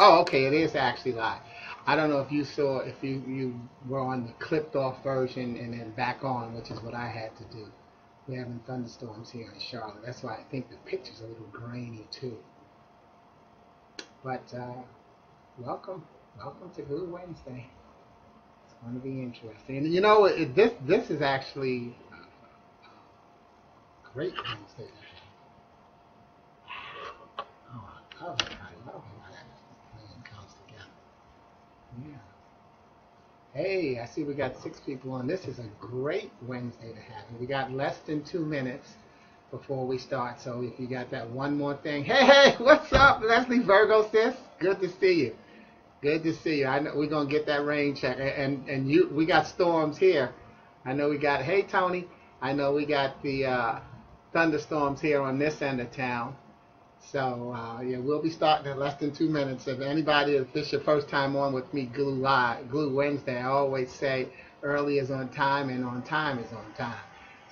Oh, okay, it is actually live. I don't know if you saw, if you were on the clipped off version and then back on, which is what I had to do. We're having thunderstorms here in Charlotte. That's why I think the picture's a little grainy too. But welcome, welcome to Glue Wednesday. It's going to be interesting. And you know, this is actually a great Wednesday. Oh, I love it. I love how that plan comes together. Yeah. Hey, I see we got 6 people on. This is a great Wednesday to have. And we got less than 2 minutes before we start. So if you got that one more thing. Hey, hey, what's up, Leslie Virgo sis? Good to see you. Good to see you. I know we're gonna get that rain check. And you, we got storms here. I know we got. Hey, Tony. I know we got the thunderstorms here on this end of town. So yeah, we'll be starting in less than 2 minutes. If anybody, if this is your first time on with me, Glue Live, Glue Wednesday, I always say early is on time and on time is on time.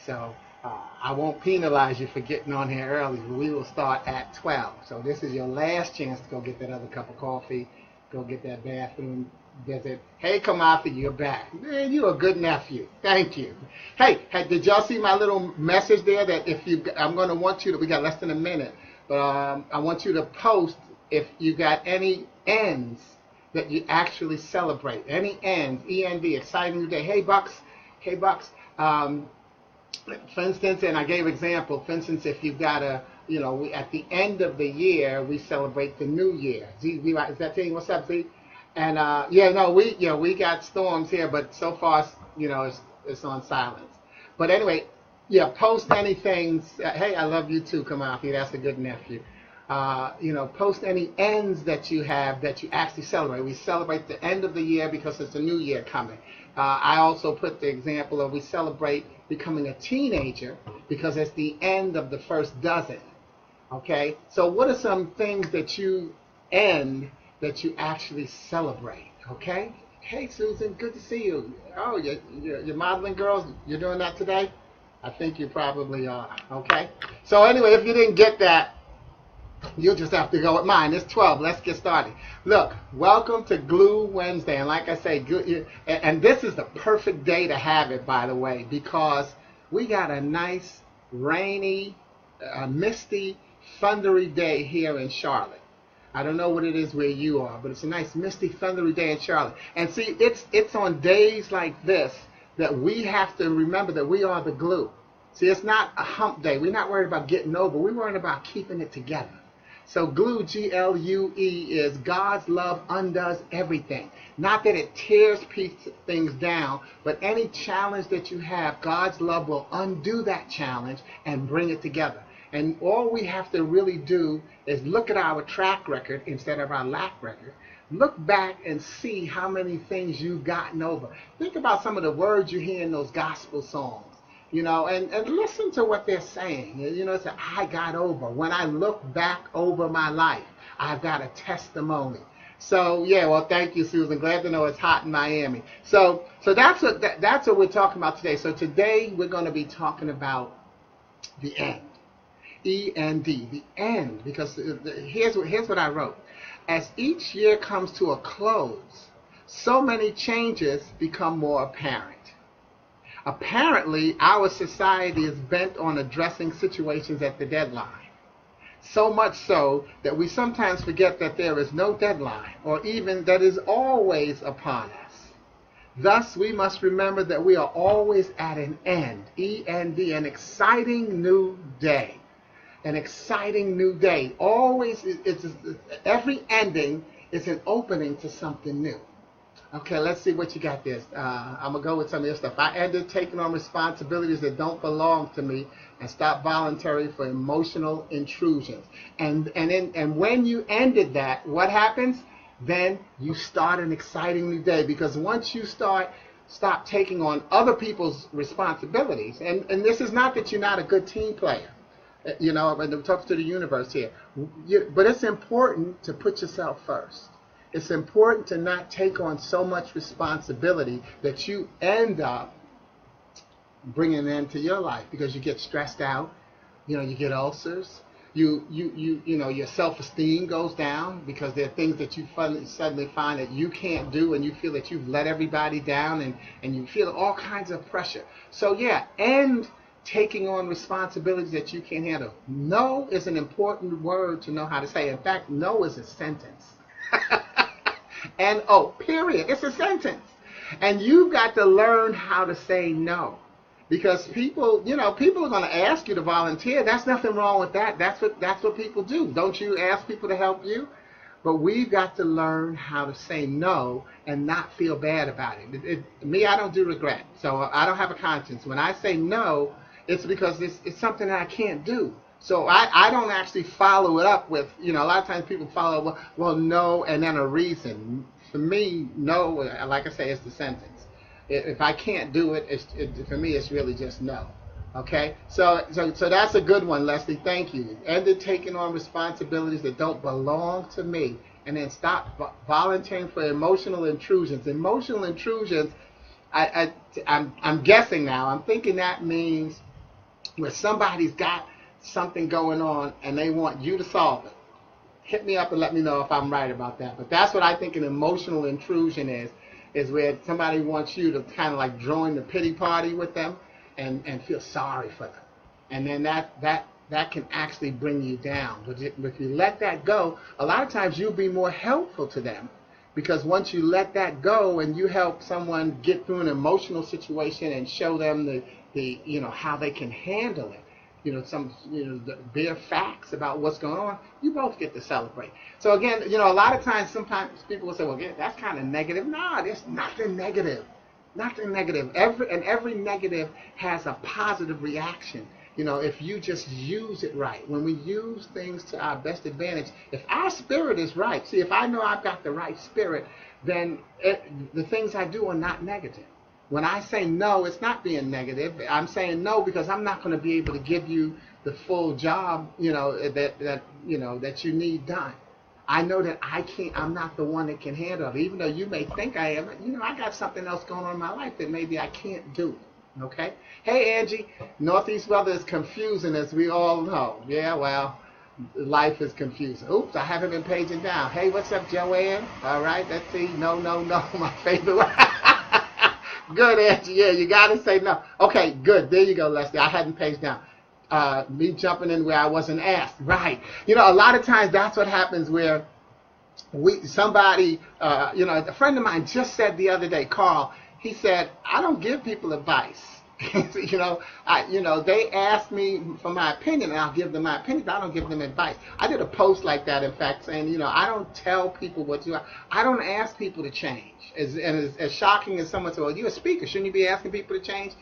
So I won't penalize you for getting on here early. We will start at 12. So this is your last chance to go get that other cup of coffee, go get that bathroom visit. Hey, Kamafi, you're back. Man, you're a good nephew. Thank you. Hey, did y'all see my little message there that if you, I'm going to want you to, we got less than a minute. But I want you to post if you got any ends that you actually celebrate. Any ends, E-N-D, exciting new day. Hey, Bucks. Hey, Bucks. For instance, and I gave example, for instance, if you've got a, you know, at the end of the year, we celebrate the new year. Z, is that thing? What's up, Z? And, yeah, no, we got storms here, but so far, you know, it's on silence. But anyway, yeah, post anything. Hey, I love you too, Kamafi. That's a good nephew. You know, post any ends that you have that you actually celebrate. We celebrate the end of the year because it's a new year coming. I also put the example of we celebrate becoming a teenager because it's the end of the first dozen. Okay? So what are some things that you end that you actually celebrate? Okay? Hey, Susan, good to see you. Oh, you're modeling girls. You're doing that today? I think you probably are. Okay? So anyway, if you didn't get that, you'll just have to go with mine. It's 12. Let's get started. Look, welcome to Glue Wednesday. And like I say, and this is the perfect day to have it, by the way, because we got a nice, rainy, misty, thundery day here in Charlotte. I don't know what it is where you are, but it's a nice, misty, thundery day in Charlotte. And see, it's on days like this that we have to remember that we are the glue. See, it's not a hump day. We're not worried about getting over. We're worried about keeping it together. So glue, G-L-U-E, is God's love undoes everything. Not that it tears things down, but any challenge that you have, God's love will undo that challenge and bring it together. And all we have to really do is look at our track record instead of our lack record. Look back and see how many things you've gotten over. Think about some of the words you hear in those gospel songs. You know, and listen to what they're saying. You know, it's like, I got over. When I look back over my life, I've got a testimony. So, yeah, well, thank you, Susan. Glad to know it's hot in Miami. So that's what we're talking about today. So today we're going to be talking about the end. E-N-D, the end. Because here's what I wrote. As each year comes to a close, so many changes become more apparent. Apparently, our society is bent on addressing situations at the deadline. So much so that we sometimes forget that there is no deadline, or even that is always upon us. Thus, we must remember that we are always at an end, E-N-D, an exciting new day. An exciting new day. Always, every ending is an opening to something new. Okay, let's see what you got there. I'm going to go with some of your stuff. I ended taking on responsibilities that don't belong to me and stopped volunteering for emotional intrusions. And when you ended that, what happens? Then you start an exciting new day, because once you stop taking on other people's responsibilities, and this is not that you're not a good team player. You know, I'm talking to the universe here. But it's important to put yourself first. It's important to not take on so much responsibility that you end up bringing into your life, because you get stressed out, you know, you get ulcers, Your self-esteem goes down because there are things that you suddenly find that you can't do, and you feel that you've let everybody down, and you feel all kinds of pressure. So yeah, and taking on responsibilities that you can't handle. No is an important word to know how to say. In fact, no is a sentence. N-O, period. It's a sentence. And you've got to learn how to say no. Because people are going to ask you to volunteer. That's nothing wrong with that. That's what people do. Don't you ask people to help you? But we've got to learn how to say no and not feel bad about it. Me, I don't do regret. So I don't have a conscience. When I say no, it's because it's something that I can't do. So I don't actually follow it up with, a lot of times people follow, well, no, and then a reason. For me, no, like I say, it's the sentence. If I can't do it, for me, it's really just no. Okay? So that's a good one, Leslie. Thank you. Ended taking on responsibilities that don't belong to me, and then stop volunteering for emotional intrusions. Emotional intrusions, I'm guessing now. I'm thinking that means where somebody's got something going on and they want you to solve it. Hit me up and let me know if I'm right about that. But that's what I think an emotional intrusion is where somebody wants you to kind of like join the pity party with them and feel sorry for them. And then that can actually bring you down. But if you let that go, a lot of times you'll be more helpful to them, because once you let that go and you help someone get through an emotional situation and show them the how they can handle it, the bare facts about what's going on, you both get to celebrate. So again, a lot of times, sometimes people will say, well, yeah, that's kind of negative. No, there's nothing negative. Nothing negative. Every negative has a positive reaction. If you just use it right. When we use things to our best advantage, if our spirit is right, see, if I know I've got the right spirit, then the things I do are not negative. When I say no, it's not being negative. I'm saying no because I'm not going to be able to give you the full job, that you need done. I know that I can't. I'm not the one that can handle it. Even though you may think I am, I got something else going on in my life that maybe I can't do. Okay. Hey, Angie. Northeast weather is confusing, as we all know. Yeah, well, life is confusing. Oops, I haven't been paging down. Hey, what's up, Joanne? All right, let's see. No, my favorite one. Good, Angie. Yeah, you got to say no. Okay, good. There you go, Leslie. I hadn't paged down. Me jumping in where I wasn't asked. Right. A lot of times that's what happens where a friend of mine just said the other day, Carl, he said, I don't give people advice. They ask me for my opinion, and I'll give them my opinion, but I don't give them advice. I did a post like that, in fact, saying, I don't tell people what to do. I don't ask people to change. As shocking as someone said, well, you're a speaker, shouldn't you be asking people to change?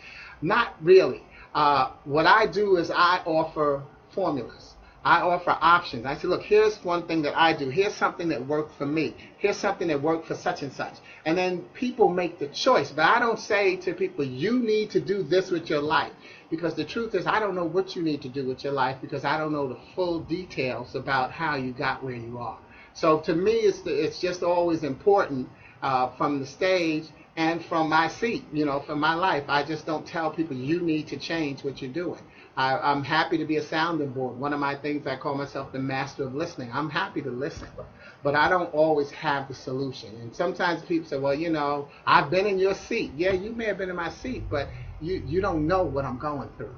Not really. What I do is I offer formulas. I offer options. I say, look, here's one thing that I do. Here's something that worked for me. Here's something that worked for such and such. And then people make the choice. But I don't say to people, you need to do this with your life. Because the truth is, I don't know what you need to do with your life, because I don't know the full details about how you got where you are. So to me, it's just always important from the stage and from my seat, from my life. I just don't tell people you need to change what you're doing. I'm happy to be a sounding board. One of my things, I call myself the master of listening. I'm happy to listen, but I don't always have the solution. And sometimes people say, well, I've been in your seat. Yeah, you may have been in my seat, but you don't know what I'm going through.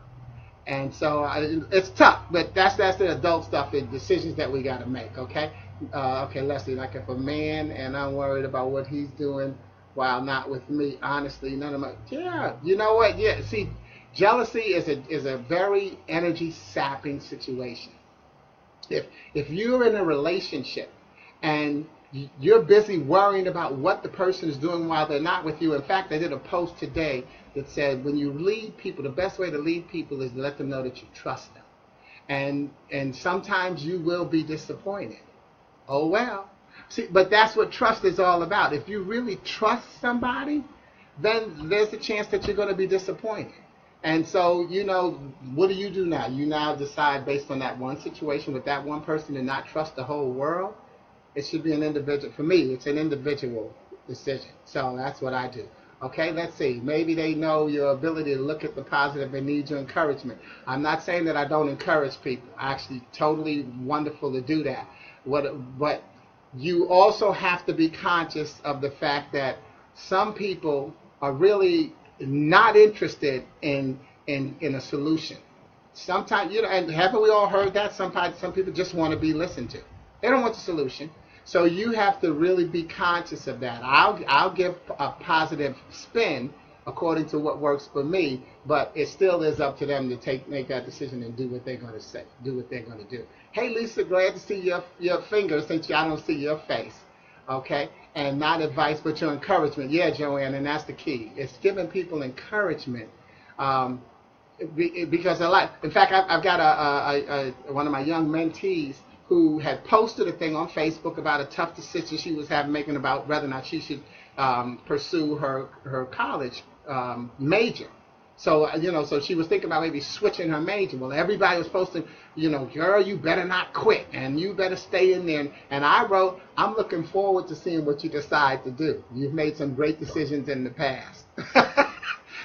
And so it's tough, but that's the adult stuff, the decisions that we got to make, okay? Okay, Leslie, like if a man and I'm worried about what he's doing while not with me, honestly, none of my, yeah, you know what? Yeah, see, jealousy is a very energy sapping situation. If you're in a relationship and you're busy worrying about what the person is doing while they're not with you. In fact, I did a post today that said when you lead people, the best way to lead people is to let them know that you trust them. And sometimes you will be disappointed. Oh, well. See, but that's what trust is all about. If you really trust somebody, then there's a chance that you're going to be disappointed. And so, what do you do now? You now decide based on that one situation with that one person to not trust the whole world. It should be an individual. For me, it's an individual decision. So that's what I do. Okay, let's see. Maybe they know your ability to look at the positive and need your encouragement. I'm not saying that I don't encourage people. Actually, totally wonderful to do that. But you also have to be conscious of the fact that some people are really not interested in a solution. Sometimes, and haven't we all heard that? Sometimes some people just want to be listened to. They don't want the solution. So you have to really be conscious of that. I'll give a positive spin according to what works for me, but it still is up to them to make that decision and do what they're going to say, do what they're going to do. Hey, Lisa, glad to see your fingers since I don't see your face. Okay? And not advice, but your encouragement. Yeah, Joanne, and that's the key. It's giving people encouragement. Because in fact, I've got one of my young mentees who had posted a thing on Facebook about a tough decision she was making about whether or not she should pursue her college major. So, so she was thinking about maybe switching her major. Well, everybody was posting, girl, you better not quit, and you better stay in there. And I wrote, I'm looking forward to seeing what you decide to do. You've made some great decisions in the past.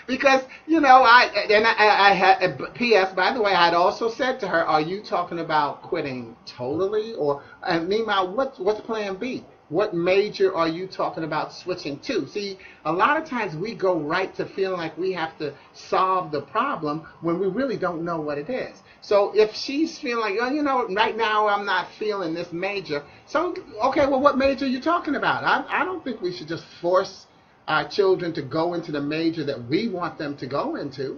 Because, I had, P.S., by the way, I had also said to her, are you talking about quitting totally? And meanwhile, what's plan B? What major are you talking about switching to? See, a lot of times we go right to feeling like we have to solve the problem when we really don't know what it is. So if she's feeling like, right now I'm not feeling this major. So, okay, well, what major are you talking about? I don't think we should just force our children to go into the major that we want them to go into.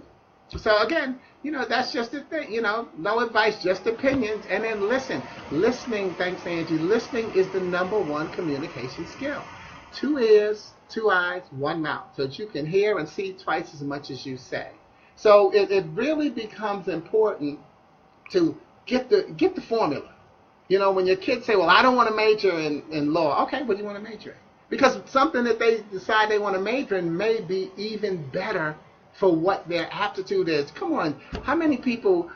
So again, that's just the thing, no advice, just opinions. And then listening, thanks Angie, listening is the #1 communication skill. 2 ears, 2 eyes, 1 mouth, so that you can hear and see twice as much as you say. So it really becomes important to get the formula. When your kids say, well, I don't want to major in law. Okay, what do you want to major in? Because something that they decide they want to major in may be even better for what their aptitude is. Come on, how many people,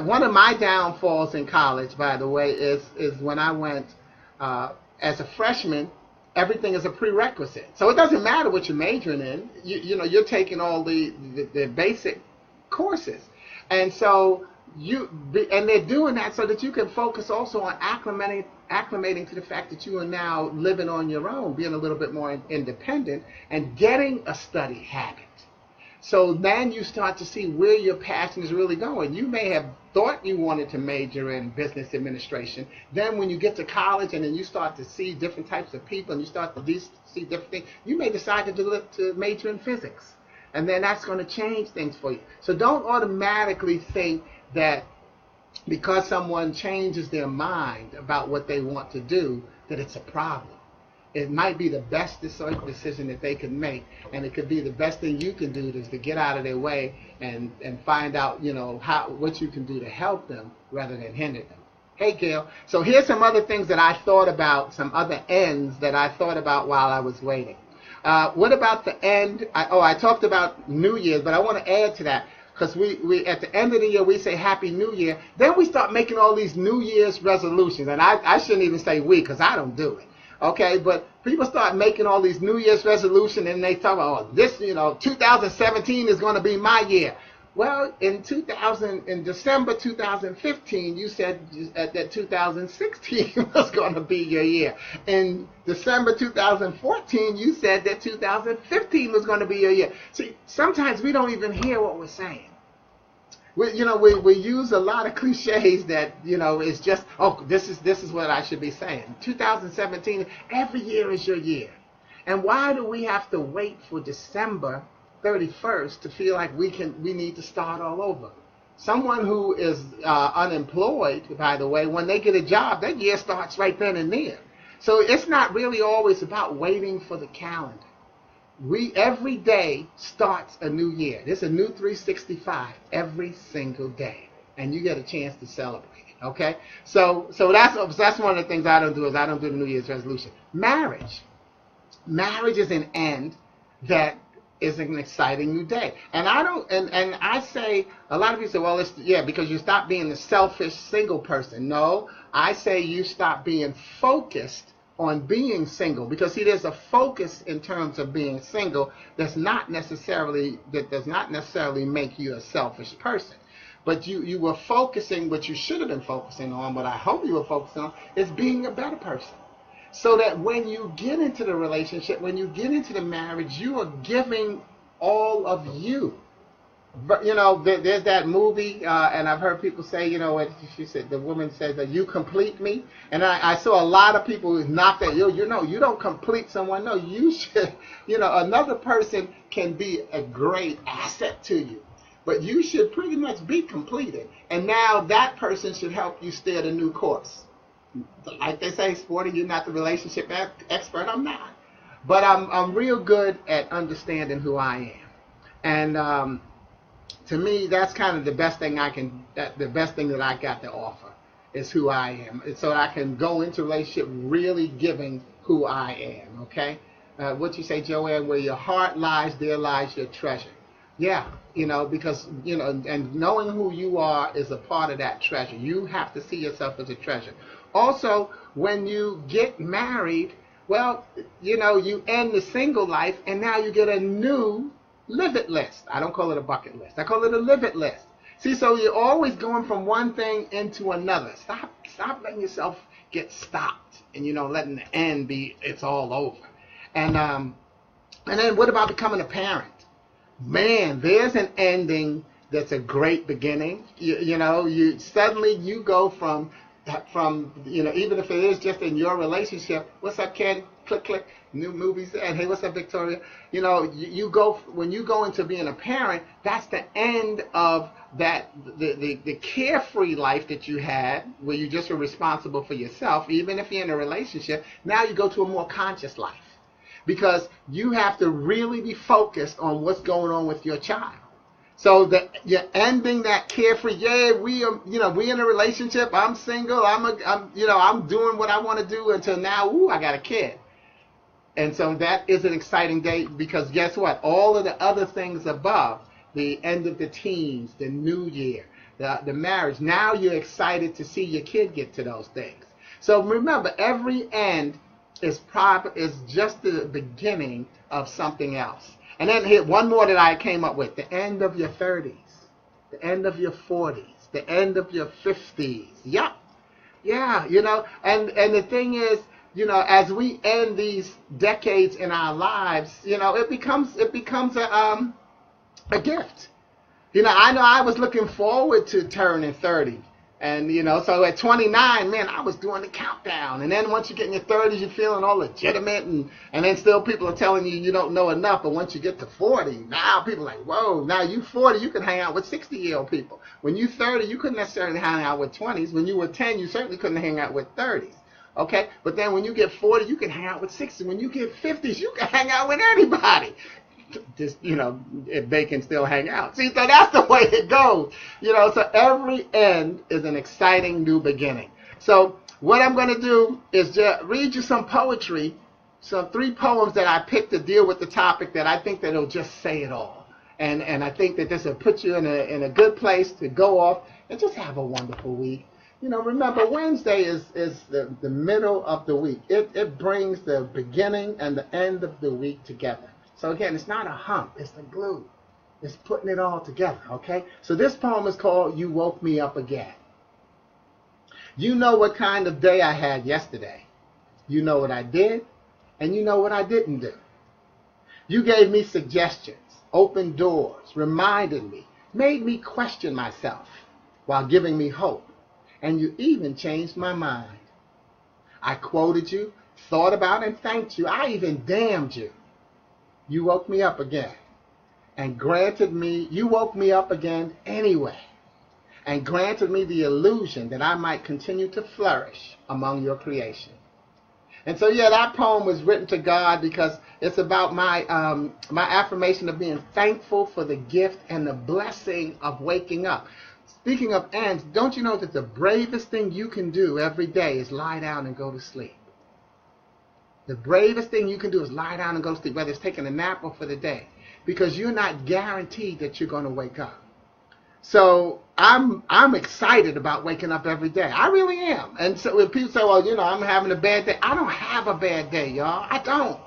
one of my downfalls in college, by the way, is when I went as a freshman, everything is a prerequisite. So it doesn't matter what you're majoring in. You're taking all the basic courses. And so and they're doing that so that you can focus also on acclimating to the fact that you are now living on your own, being a little bit more independent, and getting a study habit. So then you start to see where your passion is really going. You may have thought you wanted to major in business administration. Then when you get to college and then you start to see different types of people and you start to see different things, you may decide to major in physics. And then that's going to change things for you. So don't automatically think that because someone changes their mind about what they want to do, that it's a problem. It might be the best decision that they can make, and it could be the best thing you can do is to get out of their way and find out, what you can do to help them rather than hinder them. Hey, Gail. So here's some other things that I thought about, some other ends that I thought about while I was waiting. What about the end? I talked about New Year's, but I want to add to that. Because we at the end of the year, we say Happy New Year. Then we start making all these New Year's resolutions. And I shouldn't even say we, because I don't do it. Okay, but people start making all these New Year's resolutions, and they talk about, 2017 is going to be my year. Well, in December 2015, you said that 2016 was going to be your year. In December 2014, you said that 2015 was going to be your year. See, sometimes we don't even hear what we're saying. We use a lot of cliches that, it's just, this is what I should be saying. 2017, every year is your year. And why do we have to wait for December 31st to feel like we need to start all over? Someone who is unemployed, by the way, when they get a job, that year starts right then and there. So it's not really always about waiting for the calendar. Every day starts a new year. There's a new 365 every single day, and you get a chance to celebrate it. Okay, so that's one of the things I don't do the New Year's resolution. Marriage is an end that is an exciting new day, and I say, a lot of people say, well, because you stop being the selfish single person. No, I say you stop being focused on being single, because see, there's a focus in terms of being single that does not necessarily make you a selfish person. But you were focusing, what you should have been focusing on, what I hope you were focusing on, is being a better person. So that when you get into the relationship, when you get into the marriage, you are giving all of you. But, there's that movie, and I've heard people say, what she said, the woman says that you complete me. And I saw a lot of people who knock that, you don't complete someone. No, you should, another person can be a great asset to you. But you should pretty much be completed. And now that person should help you steer the new course. Like they say, Sporty, you're not the relationship expert. I'm not. But I'm real good at understanding who I am. And to me, that's kind of the best thing the best thing that I got to offer is who I am. And so I can go into a relationship really giving who I am, okay? What you say, Joanne, where your heart lies, there lies your treasure. Yeah, because, and knowing who you are is a part of that treasure. You have to see yourself as a treasure. Also, when you get married, well, you end the single life and now you get a new live it list. I don't call it a bucket list. I call it a live it list. See, so you're always going from one thing into another. Stop letting yourself get stopped and, letting the end be, it's all over. And then what about becoming a parent? Man, there's an ending that's a great beginning. You suddenly you go from even if it is just in your relationship. What's up, Ken? Click, click. New movies. And hey, what's up, Victoria? You go, when you go into being a parent, that's the end of that, the carefree life that you had, where you just were responsible for yourself. Even if you're in a relationship, now you go to a more conscious life. Because you have to really be focused on what's going on with your child. So that you're ending that carefree. Yeah, we in a relationship. I'm single. I'm doing what I want to do until now. I got a kid. And so that is an exciting day, because guess what? All of the other things above, the end of the teens, the new year, the marriage. Now you're excited to see your kid get to those things. So remember, every end is just the beginning of something else. And then here, one more that I came up with: the end of your 30s, the end of your 40s, the end of your 50s. Yep. Yeah, and the thing is, as we end these decades in our lives, it becomes a gift. I know I was looking forward to turning 30. And, so at 29, man, I was doing the countdown. And then once you get in your 30s, you're feeling all legitimate. And then still people are telling you you don't know enough. But once you get to 40, now people are like, whoa, now you 40, you can hang out with 60-year-old people. When you 30, you couldn't necessarily hang out with 20s. When you were 10, you certainly couldn't hang out with 30s. Okay? But then when you get 40, you can hang out with 60. When you get 50s, you can hang out with anybody. Just, if they can still hang out. See, so that's the way it goes. So every end is an exciting new beginning. So what I'm going to do is just read you some poetry, some 3 poems that I picked to deal with the topic that I think that it'll just say it all. And I think that this will put you in a good place to go off and just have a wonderful week. Remember, Wednesday is the middle of the week. It brings the beginning and the end of the week together. So again, it's not a hump, it's the glue. It's putting it all together, okay? So this poem is called You Woke Me Up Again. You know what kind of day I had yesterday. You know what I did, and you know what I didn't do. You gave me suggestions, opened doors, reminded me, made me question myself while giving me hope. And you even changed my mind. I quoted you, thought about and thanked you. I even damned you. You woke me up again and you woke me up again anyway, and granted me the illusion that I might continue to flourish among your creation. And so, yeah, that poem was written to God because it's about my affirmation of being thankful for the gift and the blessing of waking up. Speaking of ends, don't you know that the bravest thing you can do every day is lie down and go to sleep? The bravest thing you can do is lie down and go to sleep, whether it's taking a nap or for the day, because you're not guaranteed that you're going to wake up. So I'm excited about waking up every day. I really am. And so when people say, well, I'm having a bad day, I don't have a bad day, y'all. I don't.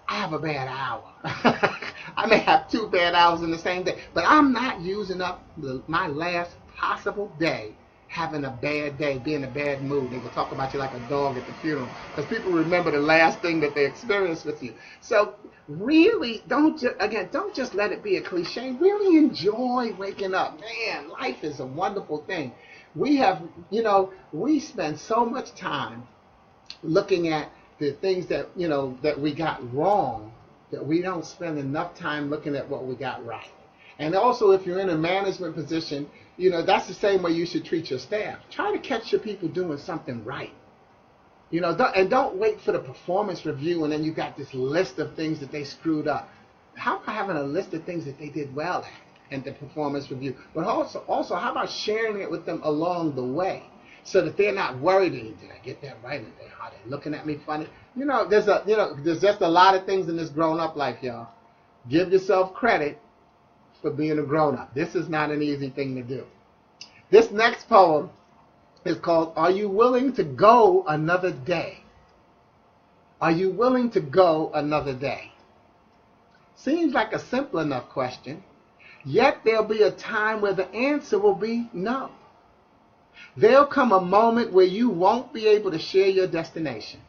I have a bad hour. I may have 2 bad hours in the same day, but I'm not using up my last possible day having a bad day, being in a bad mood. They will talk about you like a dog at the funeral because people remember the last thing that they experienced with you. So really, don't just let it be a cliche. Really enjoy waking up. Man, life is a wonderful thing. We spend so much time looking at the things that we got wrong, that we don't spend enough time looking at what we got right. And also, if you're in a management position, that's the same way you should treat your staff. Try to catch your people doing something right. Don't wait for the performance review and then you got this list of things that they screwed up. How about having a list of things that they did well at in the performance review? But also, how about sharing it with them along the way so that they're not worried, did I get that right? Are they looking at me funny? There's just a lot of things in this grown-up life, y'all. Give yourself credit for being a grown-up. This is not an easy thing to do. This next poem is called, Are You Willing to Go Another Day? Are you willing to go another day? Seems like a simple enough question, yet there'll be a time where the answer will be no. There'll come a moment where you won't be able to share your destination.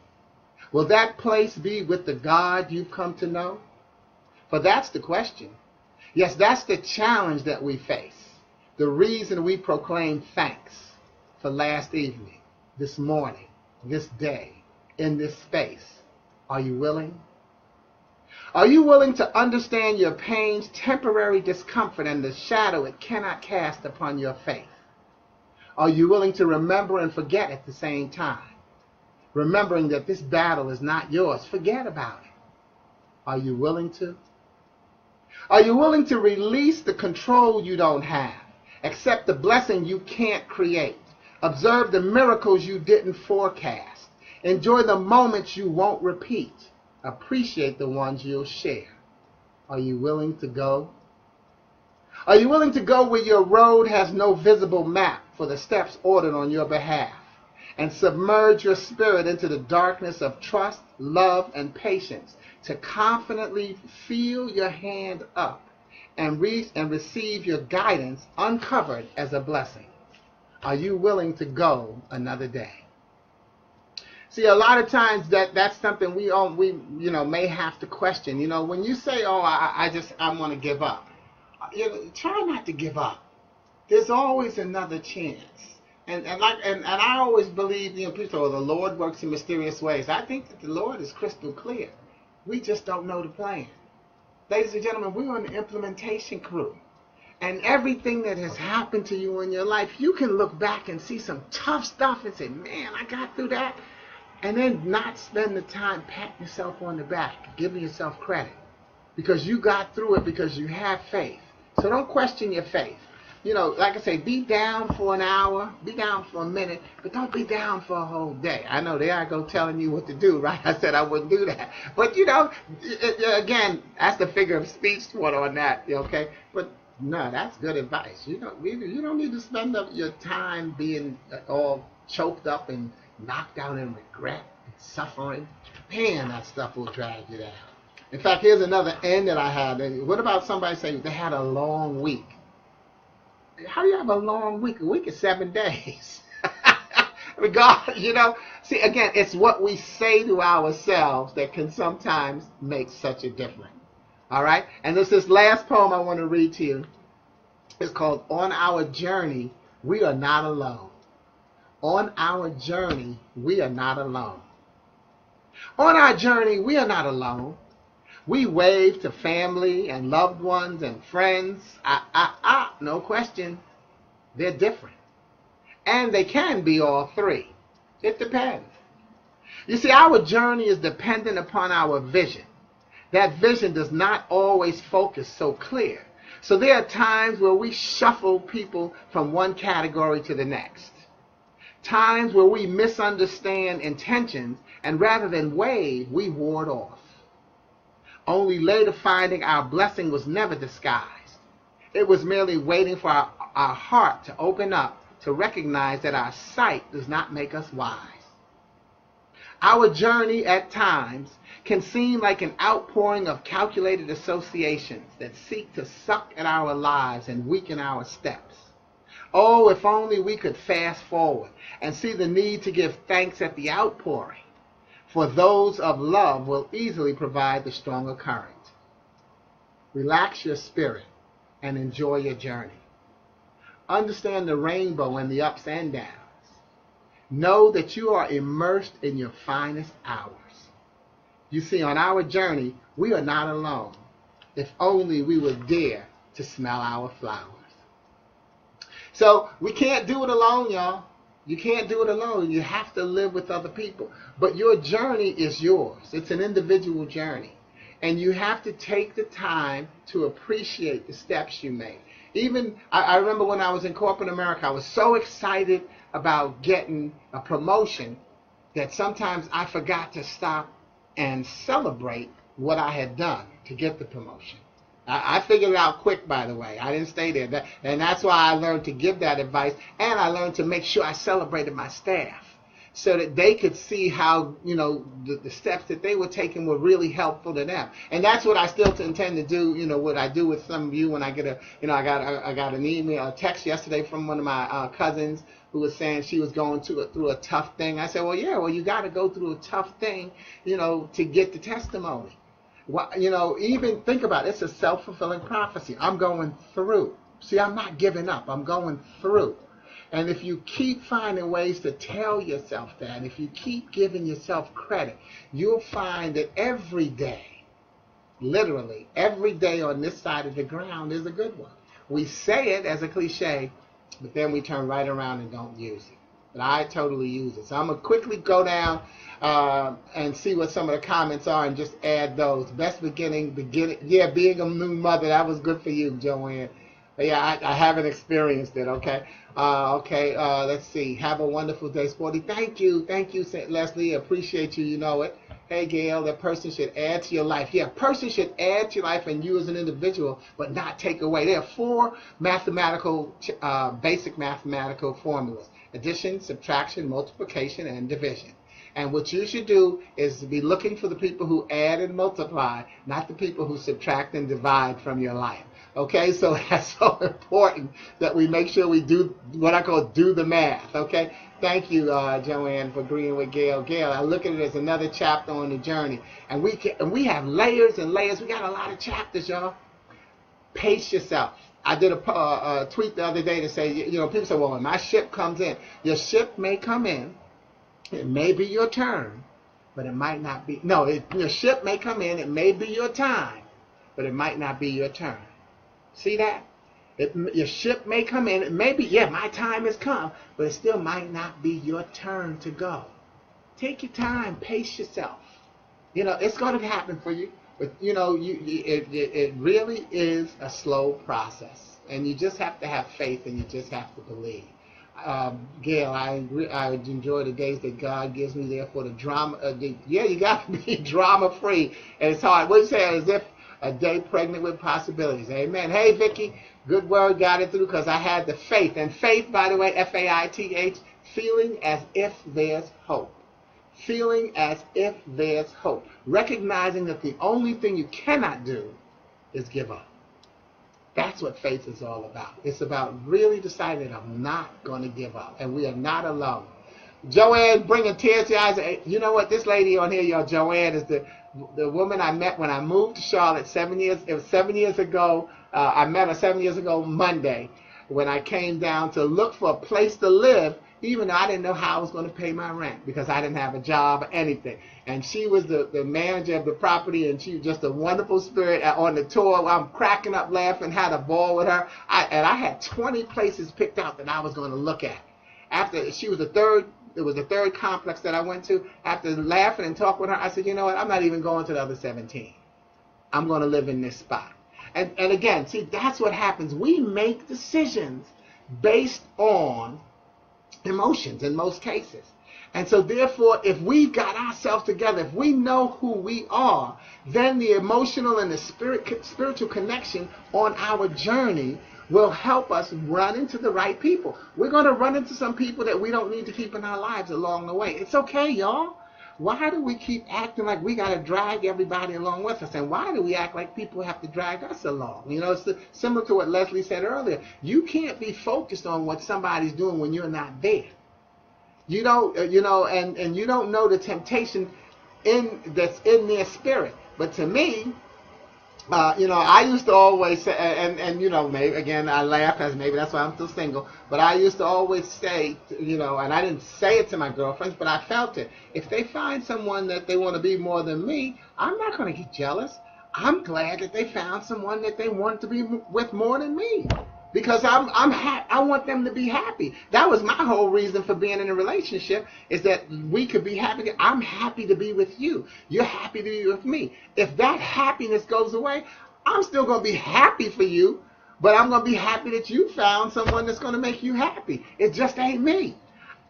Will that place be with the God you've come to know? For that's the question. Yes, that's the challenge that we face. The reason we proclaim thanks for last evening, this morning, this day, in this space. Are you willing? Are you willing to understand your pain's temporary discomfort and the shadow it cannot cast upon your faith? Are you willing to remember and forget at the same time? Remembering that this battle is not yours. Forget about it. Are you willing to? Are you willing to release the control you don't have? Accept the blessing you can't create. Observe the miracles you didn't forecast. Enjoy the moments you won't repeat. Appreciate the ones you'll share. Are you willing to go? Are you willing to go where your road has no visible map for the steps ordered on your behalf? And submerge your spirit into the darkness of trust, love, and patience to confidently feel your hand up and receive your guidance uncovered as a blessing. Are you willing to go another day? See, a lot of times that's something we may have to question. When you say, I want to give up. Try not to give up. There's always another chance. And I always believe, people say, the Lord works in mysterious ways. I think that the Lord is crystal clear. We just don't know the plan. Ladies and gentlemen, we're on the implementation crew. And everything that has happened to you in your life, you can look back and see some tough stuff and say, man, I got through that. And then not spend the time patting yourself on the back, giving yourself credit. Because you got through it because you have faith. So don't question your faith. Like I say, be down for an hour, be down for a minute, but don't be down for a whole day. I know there I go telling you what to do, right? I said I wouldn't do that. But, again, that's the figure of speech one on that, okay? But, no, that's good advice. You don't need to spend your time being all choked up and knocked out in regret and suffering. Man, that stuff will drag you down. In fact, here's another end that I had. What about somebody saying they had a long week? How do you have a long week? A week is 7 days. See, again, it's what we say to ourselves that can sometimes make such a difference. All right? And this last poem I want to read to you. It's called On Our Journey, We Are Not Alone. On our journey, we are not alone. On our journey, we are not alone. We wave to family and loved ones and friends. No question. They're different. And they can be all three. It depends. You see, our journey is dependent upon our vision. That vision does not always focus so clear. So there are times where we shuffle people from one category to the next. Times where we misunderstand intentions, and rather than wave, we ward off. Only later finding our blessing was never disguised. It was merely waiting for our heart to open up to recognize that our sight does not make us wise. Our journey at times can seem like an outpouring of calculated associations that seek to suck at our lives and weaken our steps. Oh, if only we could fast forward and see the need to give thanks at the outpouring, for those of love will easily provide the stronger current. Relax your spirit and enjoy your journey. Understand the rainbow and the ups and downs. Know that you are immersed in your finest hours. You see, on our journey, we are not alone. If only we would dare to smell our flowers. So we can't do it alone, y'all. You can't do it alone. You have to live with other people. But your journey is yours. It's an individual journey. And you have to take the time to appreciate the steps you make. Even, I remember when I was in corporate America, I was so excited about getting a promotion that sometimes I forgot to stop and celebrate what I had done to get the promotion. I figured it out quick, by the way. I didn't stay there. And that's why I learned to give that advice. And I learned to make sure I celebrated my staff so that they could see how, the steps that they were taking were really helpful to them. And that's what I still intend to do, what I do with some of you when I get I got an email, a text yesterday from one of my cousins who was saying she was going through a tough thing. I said, well, you got to go through a tough thing, to get the testimony. Well, even think about it. It's a self-fulfilling prophecy. I'm going through. See, I'm not giving up. I'm going through. And if you keep finding ways to tell yourself that, if you keep giving yourself credit, you'll find that every day, literally every day on this side of the ground is a good one. We say it as a cliche, but then we turn right around and don't use it. But I totally use it. So I'm going to quickly go down and see what some of the comments are and just add those. Best beginning. Yeah, being a new mother, that was good for you, Joanne. Yeah, I haven't experienced it, okay? Let's see. Have a wonderful day, Sporty. Thank you, St. Leslie. Appreciate you, you know it. Hey, Gail, that person should add to your life. Yeah, a person should add to your life and you as an individual, but not take away. There are 4 basic mathematical formulas: addition, subtraction, multiplication, and division. And what you should do is be looking for the people who add and multiply, not the people who subtract and divide from your life. Okay, so that's so important that we make sure we do what I call do the math. Okay, thank you, Joanne, for agreeing with Gail. Gail, I look at it as another chapter on the journey, and we have layers and layers. We got a lot of chapters, y'all. Pace yourself. I did a tweet the other day to say, people say, well, when my ship comes in, your ship may come in. It may be your turn, but it might not be. No, your ship may come in. It may be your time, but it might not be your turn. See that? Your ship may come in. It may be, my time has come, but it still might not be your turn to go. Take your time. Pace yourself. It's going to happen for you. But, it really is a slow process. And you just have to have faith and you just have to believe. Gail, I agree. I enjoy the days that God gives me there for the drama. You got to be drama free. And it's hard. What you say? As if a day pregnant with possibilities. Amen. Hey, Vicky, good word, got it through because I had the faith. And faith, by the way, F-A-I-T-H, feeling as if there's hope. Feeling as if there's hope. Recognizing that the only thing you cannot do is give up. That's what faith is all about. It's about really deciding that I'm not going to give up. And we are not alone. Joanne, bringing tears to your eyes. You know what? This lady on here, y'all, Joanne, is the woman I met when I moved to Charlotte 7 years. It was 7 years ago. I met her 7 years ago Monday when I came down to look for a place to live, even though I didn't know how I was going to pay my rent because I didn't have a job or anything. And she was the manager of the property, and she was just a wonderful spirit on the tour. I'm cracking up laughing, had a ball with her. I had 20 places picked out that I was going to look at. After she was it was the third complex that I went to. After laughing and talking with her, I said, you know what, I'm not even going to the other 17. I'm going to live in this spot. And again, see, that's what happens. We make decisions based on emotions in most cases. And so therefore, if we've got ourselves together, if we know who we are, then the emotional and the spiritual connection on our journey will help us run into the right people. We're going to run into some people that we don't need to keep in our lives along the way. It's okay, y'all. Why do we keep acting like we got to drag everybody along with us? And why do we act like people have to drag us along? You know, it's similar to what Leslie said earlier. You can't be focused on what somebody's doing when you're not there. You don't, you know, and you don't know the temptation that's in their spirit. But to me, you know, I used to always say, and you know, maybe again I laugh because maybe that's why I'm still single. But I used to always say, you know, and I didn't say it to my girlfriends, but I felt it. If they find someone that they want to be more than me, I'm not going to get jealous. I'm glad that they found someone that they want to be with more than me, because I want them to be happy. That was my whole reason for being in a relationship, is that we could be happy. I'm happy to be with you. You're happy to be with me. If that happiness goes away, I'm still going to be happy for you, but I'm going to be happy that you found someone that's going to make you happy. It just ain't me.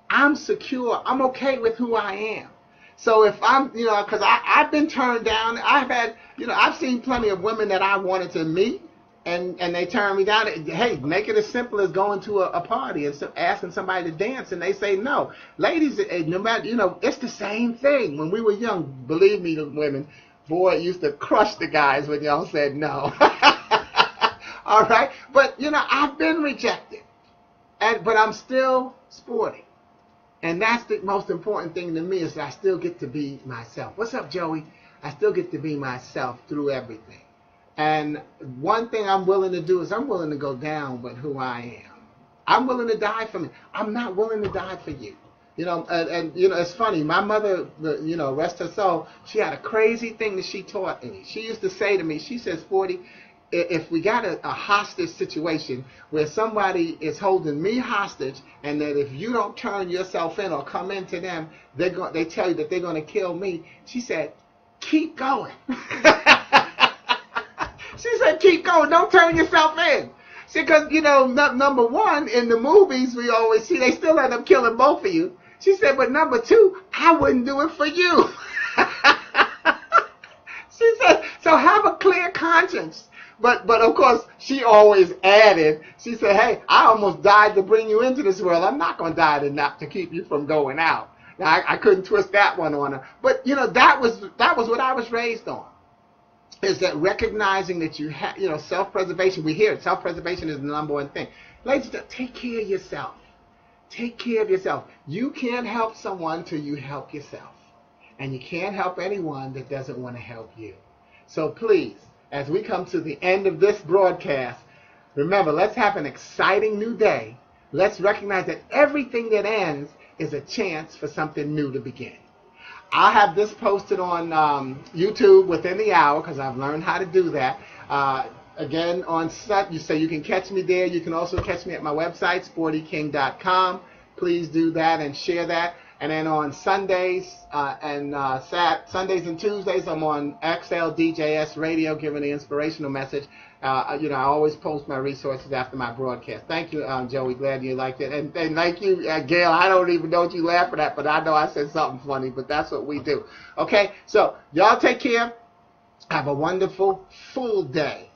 I'm secure. I'm okay with who I am. So if I'm, you know, because I've been turned down. I've had, you know, I've seen plenty of women that I wanted to meet, and they turn me down. Hey, make it as simple as going to a party and asking somebody to dance, and they say no. Ladies, no matter, you know, it's the same thing. When we were young, believe me, the women, boy, it used to crush the guys when y'all said no. All right, but you know, I've been rejected, but I'm still sporty, and that's the most important thing to me, is that I still get to be myself. What's up, Joey? I still get to be myself through everything. And one thing I'm willing to do is I'm willing to go down with who I am. I'm willing to die for me. I'm not willing to die for you. You know, and you know, it's funny. My mother, you know, rest her soul, she had a crazy thing that she taught me. She used to say to me, she says, 40, if we got a hostage situation where somebody is holding me hostage, and that if you don't turn yourself in or come into them, they tell you that they're going to kill me. She said, keep going. She said, keep going. Don't turn yourself in. See, because, you know, number one, in the movies we always see, they still end up killing both of you. She said, but number two, I wouldn't do it for you. She said, so have a clear conscience. But of course, she always added, she said, hey, I almost died to bring you into this world. I'm not going to die enough to keep you from going out. Now, I couldn't twist that one on her. But, you know, that was what I was raised on. Is that recognizing that you have, you know, self-preservation. We hear it. Self-preservation is the number one thing. Ladies, take care of yourself. Take care of yourself. You can't help someone till you help yourself. And you can't help anyone that doesn't want to help you. So please, as we come to the end of this broadcast, remember, let's have an exciting new day. Let's recognize that everything that ends is a chance for something new to begin. I'll have this posted on YouTube within the hour, because I've learned how to do that. Again, on Sunday, so you can catch me there. You can also catch me at my website, sportyking.com. Please do that and share that. And then on Sundays Sundays and Tuesdays, I'm on XLDJS Radio, giving the inspirational message. You know, I always post my resources after my broadcast. Thank you, Joey. Glad you liked it. And thank you, Gail. I don't even know what you laughing at, but I know I said something funny, but that's what we do. Okay, so y'all take care. Have a wonderful, full day,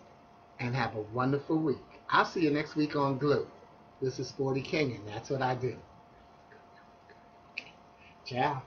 and have a wonderful week. I'll see you next week on Glue. This is Sporty King, and that's what I do. Ciao.